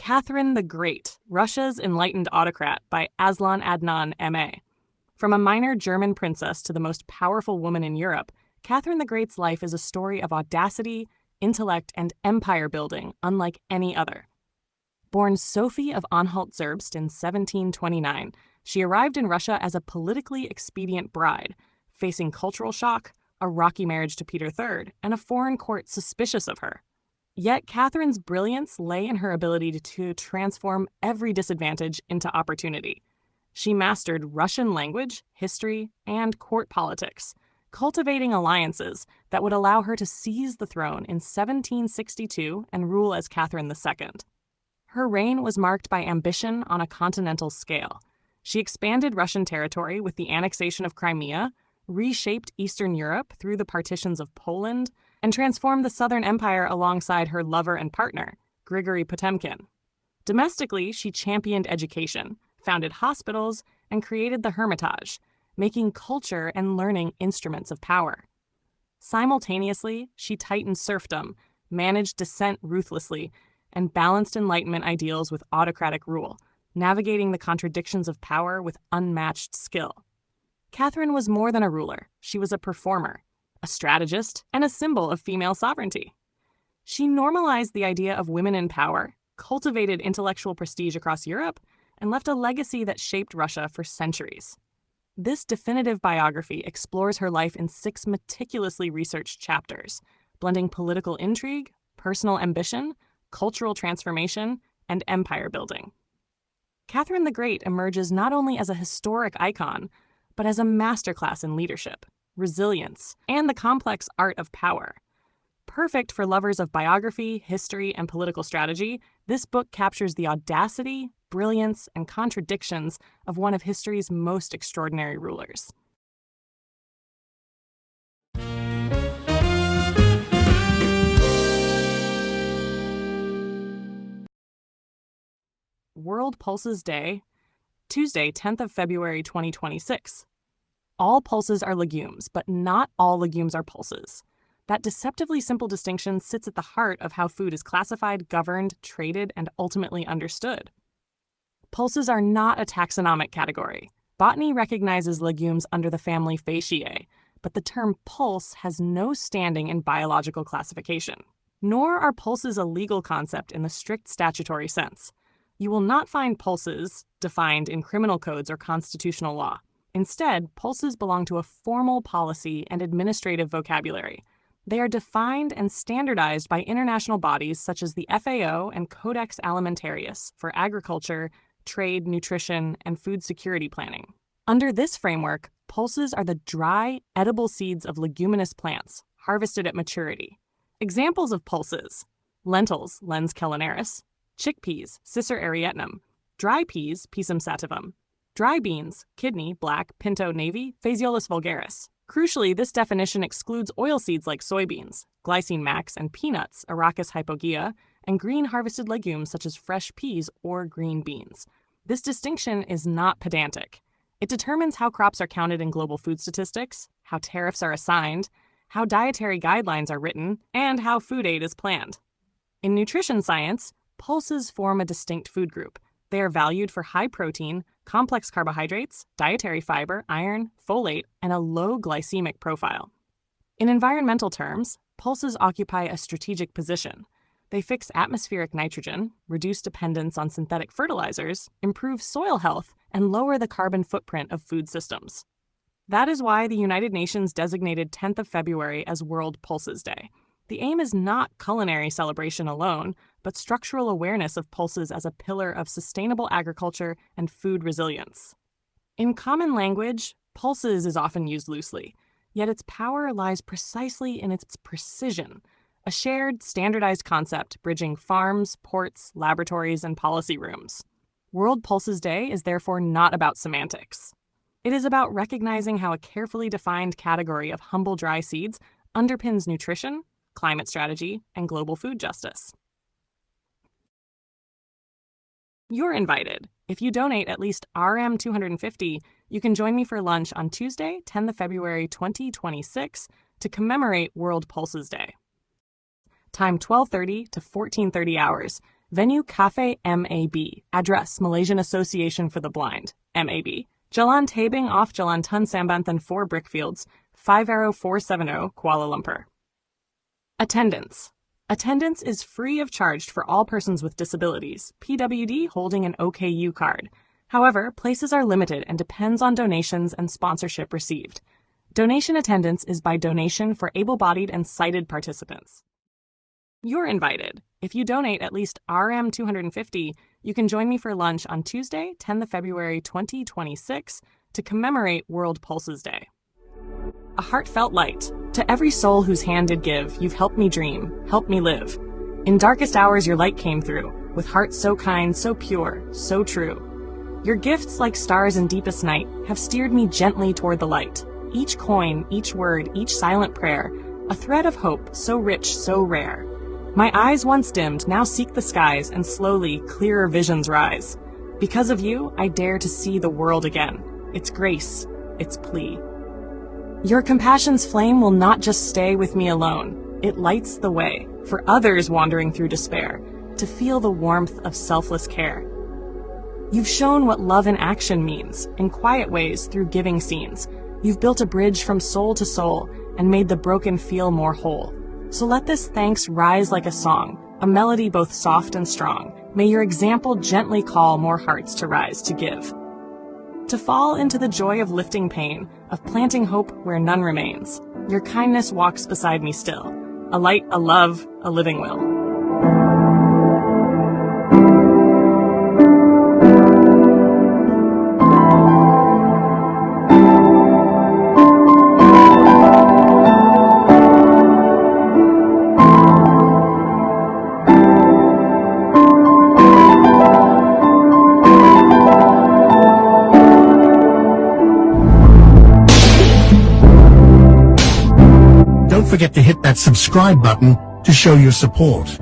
Catherine the Great, Russia's Enlightened Autocrat by AZLAN ADNAN, M.A. From a minor German princess to the most powerful woman in Europe, Catherine the Great's life is a story of audacity, intellect, and empire building unlike any other. Born Sophie of Anhalt-Zerbst in 1729, she arrived in Russia as a politically expedient bride, facing cultural shock, a rocky marriage to Peter III, and a foreign court suspicious of her. Yet Catherine's brilliance lay in her ability to transform every disadvantage into opportunity. She mastered Russian language, history, and court politics, cultivating alliances that would allow her to seize the throne in 1762 and rule as Catherine II. Her reign was marked by ambition on a continental scale. She expanded Russian territory with the annexation of Crimea, reshaped Eastern Europe through the partitions of Poland, and transformed the Southern Empire alongside her lover and partner, Grigory Potemkin. Domestically, she championed education, founded hospitals, and created the Hermitage, making culture and learning instruments of power. Simultaneously, she tightened serfdom, managed dissent ruthlessly, and balanced Enlightenment ideals with autocratic rule, navigating the contradictions of power with unmatched skill. Catherine was more than a ruler. She was a performer, a strategist, and a symbol of female sovereignty. She normalized the idea of women in power, cultivated intellectual prestige across Europe, and left a legacy that shaped Russia for centuries. This definitive biography explores her life in 6 meticulously researched chapters, blending political intrigue, personal ambition, cultural transformation, and empire building. Catherine the Great emerges not only as a historic icon, but as a masterclass in leadership, resilience, and the complex art of power. Perfect for lovers of biography, history, and political strategy, this book captures the audacity, brilliance, and contradictions of one of history's most extraordinary rulers. World Pulses Day, Tuesday, 10th of February 2026. All pulses are legumes, but not all legumes are pulses. That deceptively simple distinction sits at the heart of how food is classified, governed, traded, and ultimately understood. Pulses are not a taxonomic category. Botany recognizes legumes under the family Faceae, but the term pulse has no standing in biological classification. Nor are pulses a legal concept in the strict statutory sense. You will not find pulses defined in criminal codes or constitutional law. Instead, pulses belong to a formal policy and administrative vocabulary. They are defined and standardized by international bodies such as the FAO and Codex Alimentarius for agriculture, trade, nutrition, and food security planning. Under this framework, pulses are the dry, edible seeds of leguminous plants, harvested at maturity. Examples of pulses: lentils, Lens culinaris, chickpeas, Cicer arietnum, dry peas, Pisum sativum, dry beans, kidney, black, pinto, navy, Phaseolus vulgaris. Crucially, this definition excludes oilseeds like soybeans, glycine max, and peanuts, Arachis hypogea, and green harvested legumes such as fresh peas or green beans. This distinction is not pedantic. It determines how crops are counted in global food statistics, how tariffs are assigned, how dietary guidelines are written, and how food aid is planned. In nutrition science, pulses form a distinct food group. They are valued for high protein, complex carbohydrates, dietary fiber, iron, folate, and a low glycemic profile. In environmental terms, pulses occupy a strategic position. They fix atmospheric nitrogen, reduce dependence on synthetic fertilizers, improve soil health, and lower the carbon footprint of food systems. That is why the United Nations designated 10th of February as World Pulses Day. The aim is not culinary celebration alone, but structural awareness of pulses as a pillar of sustainable agriculture and food resilience. In common language, pulses is often used loosely, yet its power lies precisely in its precision, a shared, standardized concept bridging farms, ports, laboratories, and policy rooms. World Pulses Day is therefore not about semantics. It is about recognizing how a carefully defined category of humble dry seeds underpins nutrition, climate strategy, and global food justice. You're invited. If you donate at least RM250, you can join me for lunch on Tuesday, 10th of February 2026 to commemorate World Pulses Day. Time 12:30 to 14:30 hours. Venue Cafe MAB. Address Malaysian Association for the Blind, MAB. Jalan Tabing off Jalan Tun Sambanthan 4 Brickfields, 50470, Kuala Lumpur. Attendance. Attendance is free of charge for all persons with disabilities, PWD holding an OKU card. However, places are limited and depends on donations and sponsorship received. Donation attendance is by donation for able-bodied and sighted participants. You're invited. If you donate at least RM250, you can join me for lunch on Tuesday, 10th of February 2026, to commemorate World Pulses Day. A heartfelt light. To every soul whose hand did give, you've helped me dream, helped me live. In darkest hours your light came through, with hearts so kind, so pure, so true. Your gifts, like stars in deepest night, have steered me gently toward the light. Each coin, each word, each silent prayer, a thread of hope, so rich, so rare. My eyes once dimmed, now seek the skies, and slowly, clearer visions rise. Because of you, I dare to see the world again. Its grace, its plea. Your compassion's flame will not just stay with me alone. It lights the way, for others wandering through despair, to feel the warmth of selfless care. You've shown what love in action means, in quiet ways through giving scenes. You've built a bridge from soul to soul, and made the broken feel more whole. So let this thanks rise like a song, a melody both soft and strong. May your example gently call more hearts to rise to give. To fall into the joy of lifting pain, of planting hope where none remains. Your kindness walks beside me still, a light, a love, a living will. Don't forget to hit that subscribe button to show your support.